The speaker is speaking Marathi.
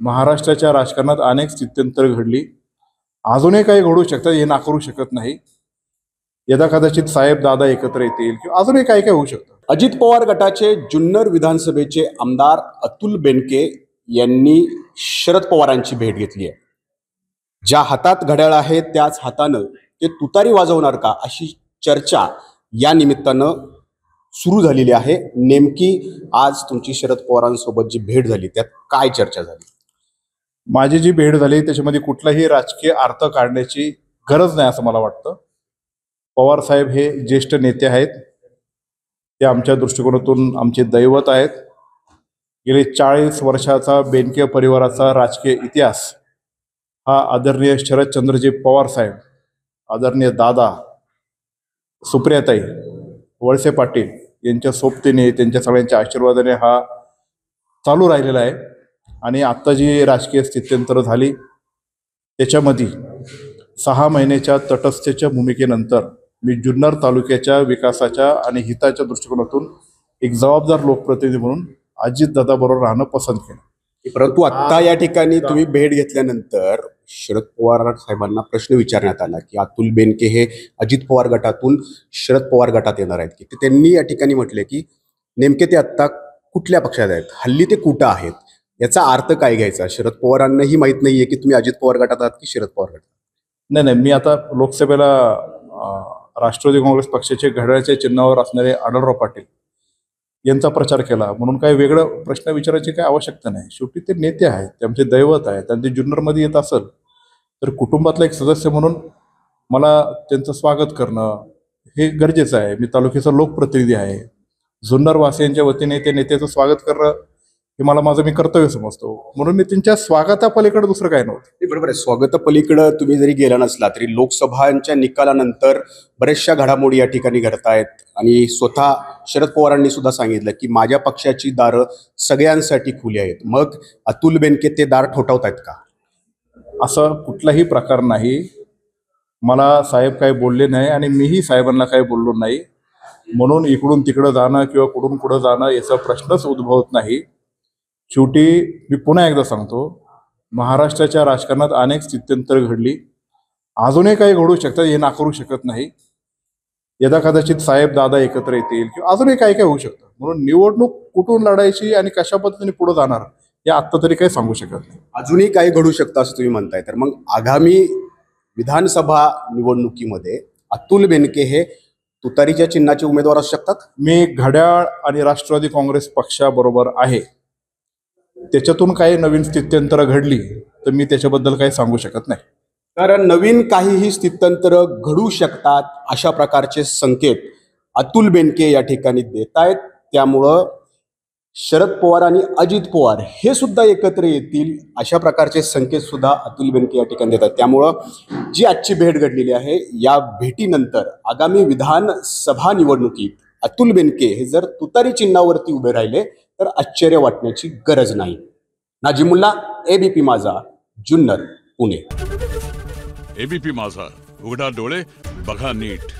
महाराष्ट्राच्या राजकारणात अनेक स्थित्यंतर घडली, अजूनही काही घडू शकतात हे नाकारू शकत नाही. यदा कदाचित साहेब दादा एकत्र येतील किंवा अजूनही काही काही होऊ शकतं. अजित पवार गटाचे जुन्नर विधानसभेचे आमदार अतुल बेनके यांनी शरद पवारांची भेट घेतली आहे. ज्या हातात घड्याळ आहे त्याच हातानं ते तुतारी वाजवणार का अशी चर्चा या निमित्तानं सुरू झालेली आहे. नेमकी आज तुमची शरद पवारांसोबत जी भेट झाली त्यात काय चर्चा झाली? माझी जी भेट झाली त्याच्यामध्ये कुठलाही राजकीय अर्थ काढण्याची गरज नाही असं मला वाटतं. पवार साहेब हे ज्येष्ठ नेते आहेत, ते आमच्या दृष्टिकोनातून आमचे दैवत आहेत. गेले 40 वर्षाचा बेनके परिवाराचा राजकीय इतिहास हा आदरणीय शरदचंद्रजी पवार साहेब, आदरणीय दादा, सुप्रियाताई, वळसे पाटील यांच्या सोबतीने, त्यांच्या सगळ्यांच्या आशीर्वादाने हा चालू राहिलेला आहे. आणि आत्ता जी राजकीय स्थित्यंतर झाली त्याच्यामध्ये 6 महिन्याच्या तटस्थतेच्या भूमिकेनंतर मी जुन्नर तालुक्याच्या विकासाच्या आणि हिताच्या दृष्टिकोनातून एक जबाबदार लोकप्रतिनिधी म्हणून अजितदादा बरोबर राहणं पसंत केलं. परंतु आता या ठिकाणी तुम्ही भेट घेतल्यानंतर शरद पवार साहेबांना प्रश्न विचारण्यात आला की अतुल बेनके हे अजित पवार गटातून शरद पवार गटात येणार आहेत की त्यांनी या ठिकाणी म्हटले की नेमके ते आत्ता कुठल्या पक्षात आहेत, हल्ली ते कुठं आहेत, याचा अर्थ काय घ्यायचा? शरद पवारांनाही माहीत नाहीये की तुम्ही अजित पवार गटात आहात की शरद पवार गटात? नाही, मी आता लोकसभेला राष्ट्रवादी काँग्रेस पक्षाचे घड्याळाच्या चिन्हावर असणारे आढळराव पाटील यांचा प्रचार केला म्हणून काही वेगळं प्रश्न विचारायची काही आवश्यकता नाही. शेवटी ते नेते आहेत, ते आमचे दैवत आहेत आणि ते जुन्नरमध्ये येत असेल तर कुटुंबातला एक सदस्य म्हणून मला त्यांचं स्वागत करणं हे गरजेचं आहे. मी तालुक्याचा लोकप्रतिनिधी आहे. जुन्नरवासियांच्या वतीने ते नेत्याचं स्वागत करणं हे माझं मी कर्तव्य समजतो, म्हणून मी त्यांच्या स्वागतापलीकडे दुसरं काय नव्हतं. बरोबर आहे. स्वागतापलीकडं तुम्ही जरी गेला नसला तरी लोकसभांच्या निकालानंतर बऱ्याचशा घडामोडी या ठिकाणी घडतायत आणि स्वतः शरद पवारांनी सुद्धा सांगितलं की माझ्या पक्षाची दारं सगळ्यांसाठी खुली आहेत. मग अतुल बेनके ते दार ठोठावतायत का? असं कुठलाही प्रकार नाही. मला साहेब काही बोलले नाही आणि मीही साहेबांना काही बोललो नाही, म्हणून इकडून तिकडं जाणं किंवा कुठून कुठं जाणं याचा प्रश्नच उद्भवत नाही. शेवटी मी पुन्हा एकदा सांगतो, महाराष्ट्राच्या राजकारणात अनेक स्थित्यंतर घडली, अजूनही काही घडू शकतात हे नाकारू शकत नाही. यदा कदाचित साहेब दादा एकत्र येतील किंवा अजूनही काही काही होऊ शकतं, म्हणून निवडणूक कुठून लढायची आणि कशा पद्धतीने पुढे जाणार हे आत्ता तरी काही सांगू शकत नाही. अजूनही काही घडू शकतं असं तुम्ही म्हणताय, तर मग आगामी विधानसभा निवडणुकीमध्ये अतुल बेनके हे तुतारीच्या चिन्हाचे उमेदवार असू शकतात? मी घड्याळ आणि राष्ट्रवादी काँग्रेस पक्षाबरोबर आहे. त्याच्यातून काही नवीन स्थित्यंतर घडली तर मी त्याच्याबद्दल काही सांगू शकत नाही. कारण नवीन काहीही स्थित्यंतर घडू शकतात अशा प्रकारचे संकेत अतुल बेनके या ठिकाणी देत आहेत. त्यामुळं शरद पवार आणि अजित पवार हे सुद्धा एकत्र येतील अशा प्रकारचे संकेत सुद्धा अतुल बेनके या ठिकाणी देतात. त्यामुळं जी आजची भेट घडलेली आहे या भेटीनंतर आगामी विधानसभा निवडणुकीत अतुल बेनके हे जर तुतारी चिन्हावरती उभे राहिले तर आश्चर्य वाटण्याची गरज नाही. नाजिमुल्ला, एबीपी माझा, जुन्नर, पुणे. एबीपी माझा, उघडा डोळे बघा नीट.